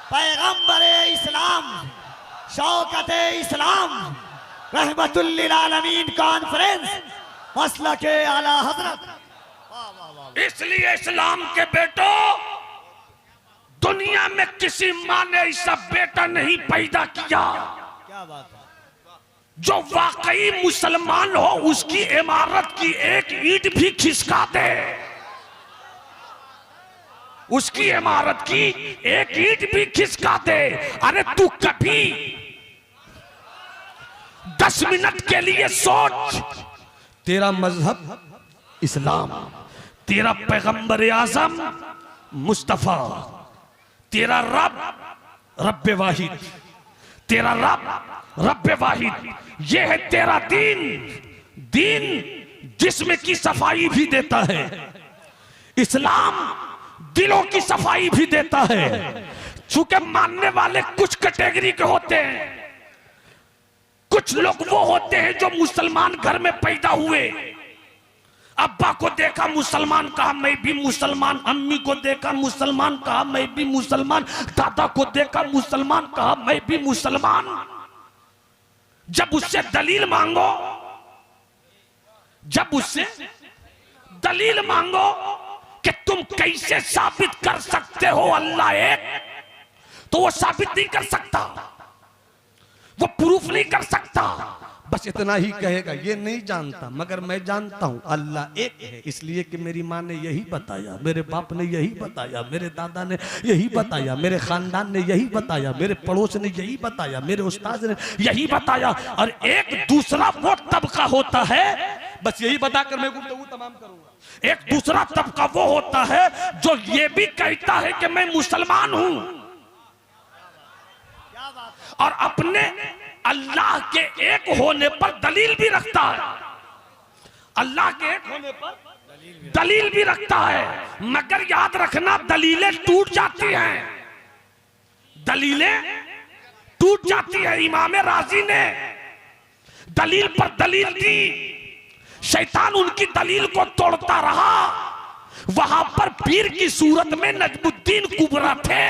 पैगंबर इस्लाम, शौकत इस्लाम, रहमतुल लिल आलमीन कॉन्फ्रेंस, मसलके आला हजरत। इसलिए इस्लाम के बेटो, दुनिया में किसी माँ ने ऐसा बेटा नहीं पैदा किया क्या बात है? जो वाकई मुसलमान हो, उसकी इमारत की एक ईंट भी खिसका दे, उसकी इमारत की एक ईंट भी खिसका दे। अरे तू कभी 10 मिनट के लिए सोच, तेरा मजहब इस्लाम, तेरा पैगंबर आजम मुस्तफा, तेरा रब रब्बे वाहिद, तेरा रब रब्बे वाहिद, ये है तेरा दीन, दीन जिस्म की सफाई भी देता है, इस्लाम दिलों की सफाई भी देता है। चूंकि मानने वाले कुछ कैटेगरी के होते हैं, कुछ लोग वो होते हैं जो मुसलमान घर में पैदा हुए, अब्बा को देखा मुसलमान कहा मैं भी मुसलमान, अम्मी को देखा मुसलमान कहा मैं भी मुसलमान, दादा को देखा मुसलमान कहा मैं भी मुसलमान। जब उससे दलील मांगो, जब उससे दलील मांगो कि तुम कैसे साबित कर सकते हो अल्लाह एक, तो वो साबित नहीं कर सकता, वो प्रूफ नहीं कर सकता। बस इतना ही कहेगा, ये नहीं जानता। मगर मैं जानता हूं अल्लाह एक है, इसलिए कि मेरी माँ ने यही बताया, मेरे बाप ने यही बताया, मेरे दादा ने यही बताया, मेरे खानदान ने यही बताया, मेरे पड़ोस ने यही बताया, मेरे उस्ताद ने यही बताया। और एक दूसरा वो तबका होता है, बस यही बताकर मैं गुफ्तगू तमाम करूंगा। एक दूसरा तबका वो होता है जो ये भी कहता है कि मैं मुसलमान हूं और अपने अल्लाह के एक होने पर दलील भी रखता है, अल्लाह के एक होने पर दलील भी रखता है। मगर याद रखना, दलीलें टूट जाती हैं, दलीलें टूट जाती है। इमाम राजी ने दलील पर दलील दी, शैतान उनकी दलील को तोड़ता रहा। वहां पर पीर की सूरत में नजमुद्दीन कुबरा थे,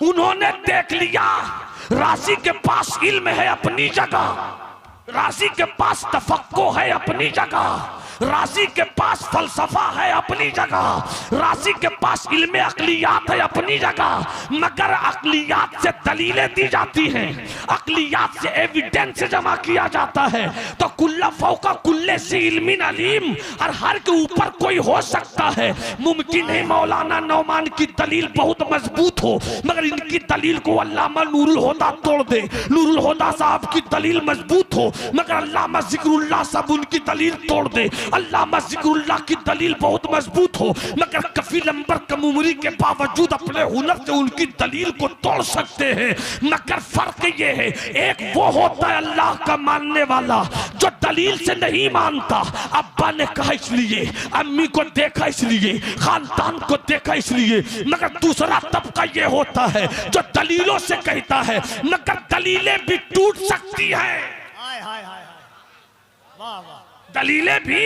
उन्होंने देख लिया राजी के पास इल्म है अपनी जगह, राजी के पास तफक्को है अपनी जगह, राजी के पास फलसफा है अपनी जगह, राजी के पास इल्म अकलियात है अपनी जगह। मगर अकलियात से दलीलें दी जाती हैं, अकलियात से एविडेंस जमा किया जाता है। तो कुल्ला फौका कुल्ले से इल्मिन अलीम, और हर के ऊपर कोई हो सकता है। मुमकिन है मौलाना नौमान की दलील बहुत मजबूत हो, मगर इनकी दलील को अल्लामा नूरुल हुदा तोड़ दे। नूरुल हुदा साहब की दलील मजबूत हो, मगर अल्लामा जिक्रुल्लाह साहब उनकी दलील तोड़ दे। अल्लामा जिक्रुल्लाह की दलील बहुत मजबूत हो, मगर कफील अंबर कम उम्री के बावजूद अपने हुनर से उनकी दलील को तोड़ सकते हैं। मगर फर्क ये है, एक वो होता है अल्लाह का मानने वाला जो दलील से नहीं मानता। अब्बा ने कहा इसलिए, अम्मी को देखा इसलिए, खानदान को देखा इसलिए। मगर दूसरा तबका ये होता है जो दलीलों से कहता है, मगर दलीलें भी टूट सकती हैं। हाय हाय हाय, वाह वाह। दलीलें भी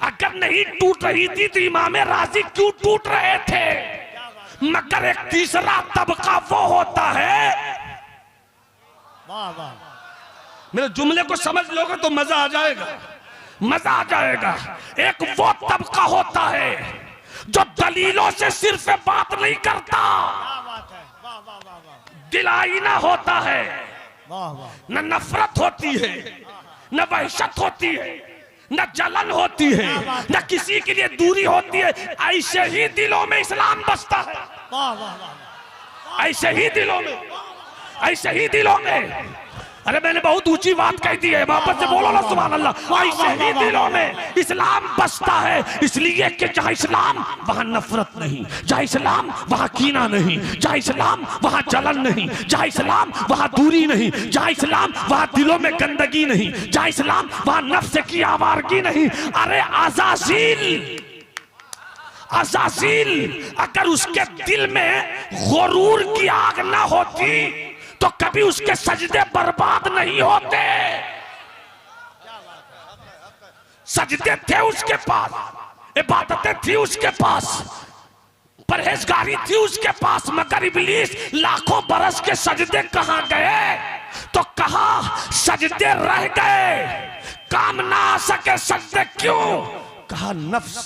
अगर नहीं टूट रही थी तो इमाम राजी क्यों टूट रहे थे? मगर एक तीसरा तबका वो होता है, वाह वाह, मेरे जुमले को समझ लोगे तो मजा आ जाएगा, मजा आ जाएगा। एक वो तबका होता है जो दलीलों से सिर्फ बात नहीं करता, क्या बात है, वाह वाह वाह वाह, दिल आईना होता है। वाह वाह, न नफरत होती है, न वहशत होती है, न जलन होती है, न किसी के लिए दूरी होती है। ऐसे ही दिलों में इस्लाम बसता है, वाह वाह वाह, ऐसे ही दिलों में, ऐसे ही दिलों में। अरे मैंने बहुत ऊंची बात कह दी है, वापस से बोलो ना सुभान अल्लाह। ऐसे ही दिलों में इस्लाम बसता है, इसलिए कि जहाँ इस्लाम वहाँ नफरत नहीं, जहाँ इस्लाम वहाँ कीना नहीं, जहाँ इस्लाम वहाँ जलन नहीं, जहाँ इस्लाम वहाँ दूरी नहीं, जहाँ इस्लाम वहाँ दिलों में गंदगी नहीं, जहाँ इस्लाम वहाँ नफ्स की आवारगी नहीं। अरे अज़ाज़ील, अज़ाज़ील अगर उसके दिल में गुरूर की आग ना होती तो कभी उसके सजदे बर्बाद नहीं होते। सजदे थे उसके पास, इबादतें थी उसके पास, परहेजगारी थी उसके पास, मगर इब्लीस लाखों बरस के सजदे कहां गए? तो कहा सजदे रह गए, काम ना आ सके सजदे क्यों? कहा नफ्स,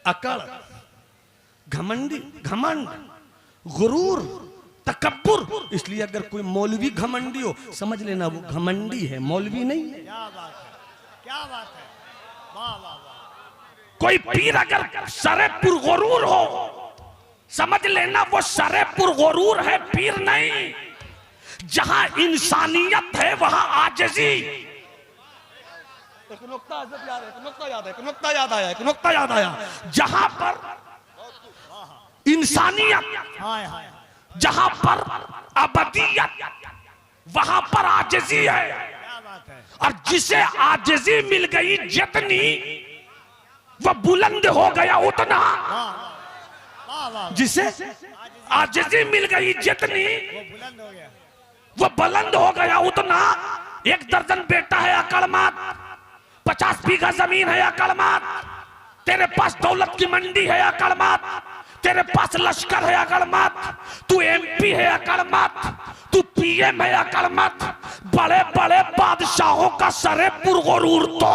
अकड़, घमंडी, घमंड, गुरूर, तकब्बुर। इसलिए अगर कोई मौलवी घमंडी हो समझ लेना वो घमंडी है, मौलवी नहीं है। क्या बात है, क्या बात है, वाह वाह वाह। कोई पीर अगर सरे पुरगुरूर हो समझ लेना वो सरे पुरगुरूर है, पीर नहीं। जहां इंसानियत है वहां आजिज़ी। एक नुक्ता याद है, एक नुक्ता याद है, एक नुक्ता याद आया, एक नुक्ता याद आया। जहां पर इंसानियत, हाय हाय, जहां पर अबदियत, वहां पर आजिज़ी है। क्या बात है, और जिसे आजिज़ी मिल गई जितनी, वह बुलंद हो गया उतना। वाह वाह, जिसे आजिज़ी मिल गई जितनी, वो बुलंद हो गया। वह बुलंद हो गया उतना। एक दर्जन बेटा है अकड़ मत, 50 बीघा जमीन है अकड़ मत, तेरे पास दौलत की मंडी है अकड़ मत, तेरे पास लश्कर है अकड़ मत, तू एमपी है अकड़ मत, तू पीएम है अकड़ मत। बड़े बड़े बादशाहों का सरे पुरगुरूर तो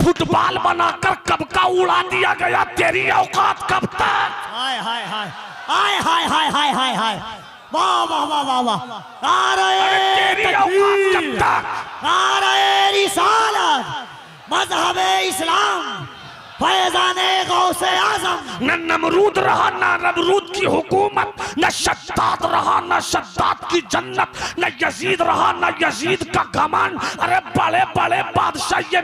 फुटबॉल बनाकर कब का उड़ा दिया गया, तेरी औकात कब तक? हाय हाय हाय, हाय हाय हाय हाय हाय हाय, वाह वाह वाह वाह वाह। नारे तेरी औकात तकबीर, कब तक? नारे रिसालत, मज़हब-ए इस्लाम, फैज़ाने गौसे आज़म। न नमरूद रहा न नमरूद की हुकूमत, न शद्दाद रहा न शद्दाद की जन्नत, न यजीद रहा न यजीद का घमंड। अरे बड़े बड़े बादशाह, ये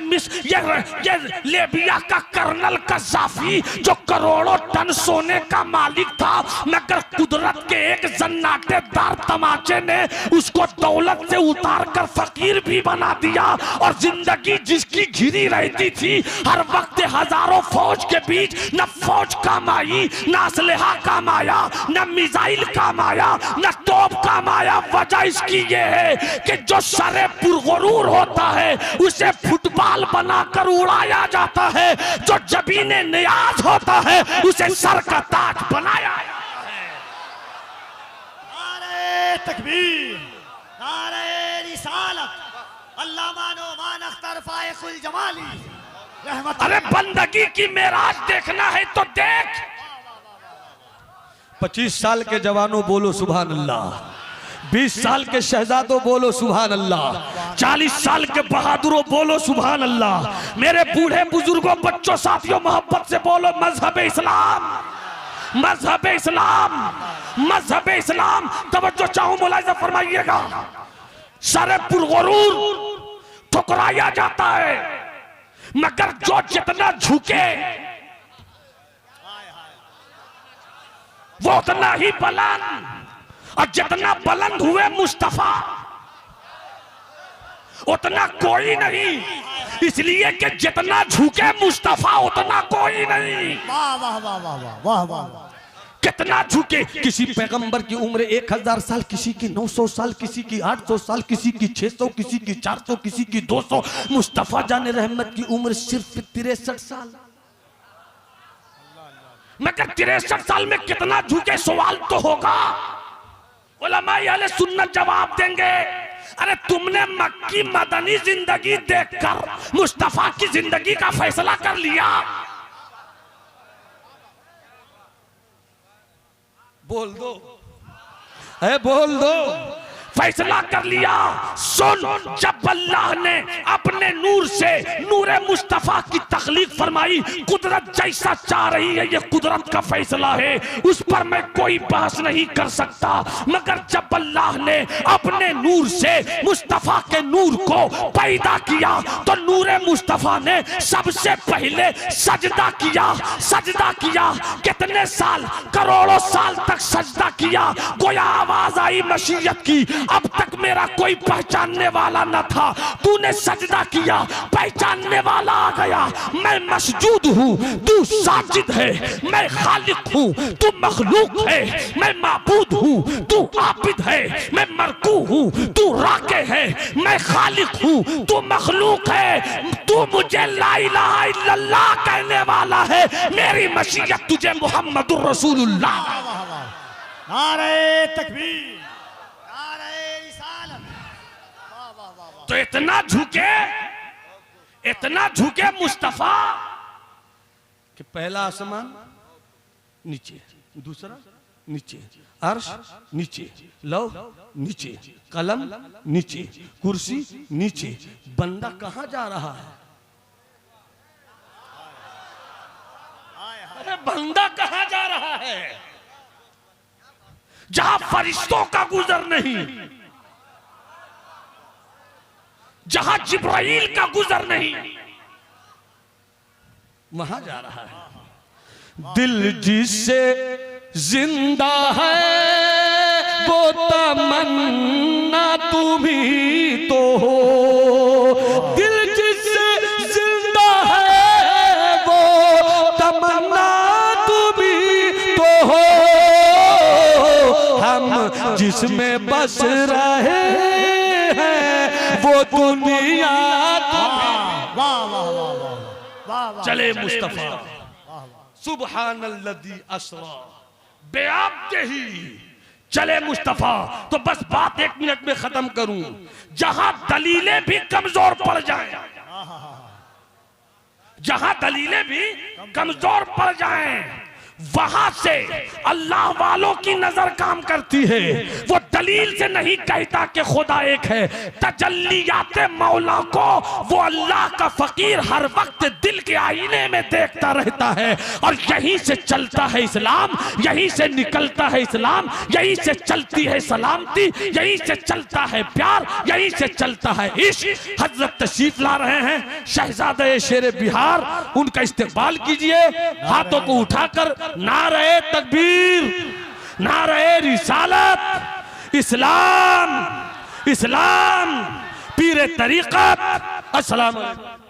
लेबिया का कर्नल कज़ाफ़ी जो करोड़ों टन सोने का मालिक था, मगर कुदरत के एक जन्नाटेदार तमाचे ने उसको दौलत से उतार कर फकीर भी बना दिया। और जिंदगी जिसकी घिरी रहती थी हर वक्त हजारों फौज के बीच, न फौज काम आई, न असलहा काम आया, न मिसाइल काम आया, न तोप काम आया। वजह इसकी ये है कि जो सरे पुरगुरूर होता है उसे फुटबॉल बनाकर उड़ाया जाता है, जो जबीने नियाज होता है उसे सर का ताज बनाया जाता है। नारे तकबीर, नारे रिसालत, अल्लामा नोमान अख्तर फाइकुल जमाली रहमत। अरे बंदगी की मेराज देखना है तो देख। 25 साल के जवानों बोलो सुभान अल्लाह, 20 साल के शहजादों बोलो सुभान अल्लाह, 40 साल के बहादुरों बोलो सुभान अल्लाह। मेरे बूढ़े बुजुर्गों, बच्चों, साथियों, मोहब्बत से बोलो मजहब इस्लाम, मजहब इस्लाम, मजहब इस्लाम। तवज्जो चाहूं, मुलाहिजा फरमाइएगा। सरे पुरगुरूर ठुकराया जाता है, मगर जो जितना झुके वो उतना ही बुलंद, और जितना बुलंद हुए मुस्तफा उतना कोई नहीं। इसलिए कि जितना झुके मुस्तफा उतना कोई नहीं। वाह वाह वाह वाह वाह वाह वाह। कितना झुके। किसी पैगंबर की उम्र 1000 साल, किसी की 900 साल, किसी की 800 साल, किसी की 600, किसी की 400, किसी की 200। मुस्तफा जाने रहमत की उम्र सिर्फ 63 साल। मगर 63 साल में कितना झुके, सवाल तो होगा। उलमाए अहले सुन्नत जवाब देंगे, अरे तुमने मक्की मदनी जिंदगी देखकर मुस्तफा की जिंदगी का फैसला कर लिया। बोल दो, है बोल दो, फैसला कर लिया। सुन, जब अल्लाह ने अपने नूर से नूरे मुस्तफा की तख्लीक फरमाई, कुदरत जैसा चाह रही है ये कुदरत का फैसला है, उस पर मैं कोई बहस नहीं कर सकता। मगर जब अल्लाह ने अपने नूर से मुस्तफा के नूर को पैदा किया तो नूरे मुस्तफा ने सबसे पहले सजदा किया। सजदा किया कितने साल, करोड़ों साल तक सजदा किया। गोया आवाज आई मशीयत की, अब तक मेरा कोई पहचानने वाला न था, तूने सजदा किया, पहचानने वाला आ गया। मैं मसजूद हूँ, तू साजिद है, मैं खालिक हूँ, तू मखलूक है, मैं माबूद हूँ, तू आबिद है, मैं मरकू हूँ, तू राके है, मैं खालिक हूँ, तू मखलूक है। तू मुझे ला इलाहा इल्लल्लाह कहने वाला है, मेरी मशीयत तुझे मुहम्मदुर रसूलुल्लाह। नारे तकबीर, नारे रिसालत। वाह वाह वाह वाह। तो इतना झुके मुस्तफा कि पहला आसमान नीचे, दूसरा नीचे, अर्श नीचे, लौह नीचे, कलम नीचे, कुर्सी नीचे। बंदा कहां जा रहा है? अरे बंदा कहां जा रहा है? जहां फरिश्तों का गुजर नहीं, जहां जिब्राइल का गुजर नहीं, वहां जा रहा है। दिल जिससे जिंदा है वो तमन्ना तुम ही तो हो, दिल जिससे जिंदा है वो तमन्ना तुम ही तो हो, हम जिसमें बस रहे हैं वो दुनिया। वाह वाह वाह वाह वाह। चले मुस्तफा सुब्हानल्लज़ी अस्रा बेआबते ही चले मुस्तफा। तो बस बात 1 मिनट में खत्म करूं। जहां दलीलें भी कमजोर पड़ जाएं, जहां दलीलें भी कमजोर पड़ जाएं, वहां से अल्लाह वालों की नजर काम करती है। वो दलील से नहीं कहता कि खुदा एक है, तजल्लियात मौला को वो अल्लाह का फकीर हर वक्त दिल के आईने में देखता रहता है। और यहीं से चलता है इस्लाम, यहीं से निकलता है इस्लाम, यहीं से चलती है सलामती, यहीं से चलता है प्यार, यहीं से चलता है इश्क। हजरत तशरीफ ला रहे हैं शहजादे शेर बिहार, उनका इस्तेकबाल कीजिए हाथों को उठाकर। नारे तकबीर, नारे रिसालत, इस्लाम, इस्लाम, पीरे तरीक़त। अस्सलाम वालेकुम।